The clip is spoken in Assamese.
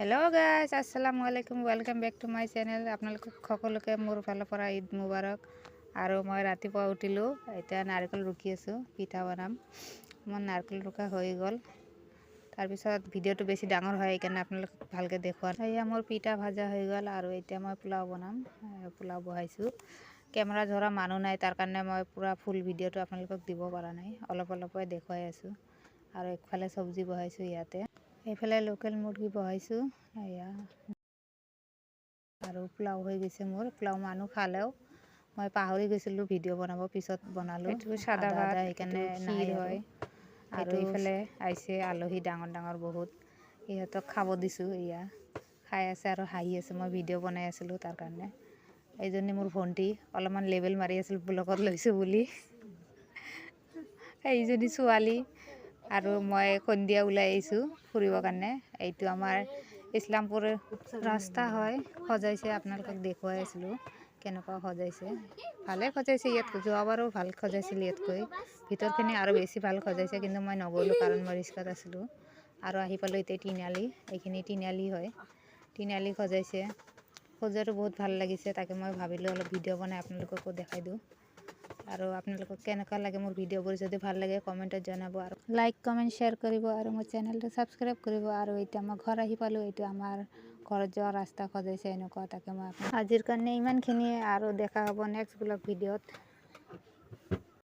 হেল্ল' গাইজ, আসসালামু আলাইকুম, welcome back to my channel. আপোনালোকক সকলোকে মোৰ ফালৰ পৰা ঈদ মুবাৰক। আৰু মই ৰাতিপুৱা উঠিলোঁ, এতিয়া নাৰিকল ৰুকি আছোঁ, পিঠা বনাম। মোৰ নাৰিকল ৰুকা হৈ গ'ল। তাৰপিছত ভিডিঅ'টো বেছি ডাঙৰ হয়, সেইকাৰণে আপোনালোকক ভালকৈ দেখুওৱা নাই। এয়া মোৰ পিঠা ভাজা হৈ গ'ল আৰু এতিয়া মই পোলাও বনাম। পোলাও বহাইছোঁ। কেমেৰা ধৰা মানুহ নাই, তাৰ কাৰণে মই পূৰা ফুল ভিডিঅ'টো আপোনালোকক দিব পৰা নাই, অলপ অলপকৈ দেখুৱাই আছোঁ। আৰু একফালে চব্জি বহাইছোঁ ইয়াতে, এইফালে লোকেল মুৰ্গী বহাইছোঁ। এয়া আৰু পোলাও হৈ গৈছে মোৰ। পোলাও মানুহ খালেও মই পাহৰি গৈছিলোঁ ভিডিঅ' বনাব, পিছত বনালোঁ। এইটো সাদা ভাত, সেইকাৰণে ক্ষীৰ হয়। আৰু এইফালে আহিছে আলহী ডাঙৰ ডাঙৰ বহুত, সিহঁতক খাব দিছোঁ। এয়া খাই আছে আৰু হাঁহি আছে, মই ভিডিঅ' বনাই আছিলোঁ তাৰ কাৰণে। এইজনী মোৰ ভণ্টি, অলপমান লেবেল মাৰি আছিল ব্লগত লৈছোঁ বুলি। এইজনী ছোৱালী। আৰু মই সন্ধিয়া ওলাই আহিছোঁ ফুৰিবৰ কাৰণে। এইটো আমাৰ ইছলামপুৰ ৰাস্তা হয়, সজাইছে, আপোনালোকক দেখুৱাই আছিলোঁ কেনেকুৱা সজাইছে। ভালে সজাইছে, ইয়াত যোৱাবাৰো ভাল সজাইছিল ইয়াতকৈ। ভিতৰখিনি আৰু বেছি ভাল সজাইছে, কিন্তু মই নগ'লোঁ কাৰণ মই ৰিস্কত আছিলোঁ। আৰু আহি পালোঁ এতিয়া তিনিআলি, এইখিনি তিনিআলি হয়। তিনিআলি সজাইছে, সজোৱাটো বহুত ভাল লাগিছে, তাকে মই ভাবিলোঁ অলপ ভিডিঅ' বনাই আপোনালোককো দেখাই দিওঁ। আৰু আপোনালোকক কেনেকুৱা লাগে মোৰ ভিডিঅ'বোৰ, যদি ভাল লাগে কমেণ্টত জনাব, আৰু লাইক কমেণ্ট শ্বেয়াৰ কৰিব, আৰু মোৰ চেনেলটো ছাবস্ক্ৰাইব কৰিব। আৰু এতিয়া মই ঘৰ আহি পালোঁ, এইটো আমাৰ ঘৰত যোৱা ৰাস্তা সজাইছে এনেকুৱা। তাকে মই আজিৰ কাৰণে ইমানখিনিয়ে, আৰু দেখা হ'ব নেক্সট ব্লগ ভিডিঅ'ত।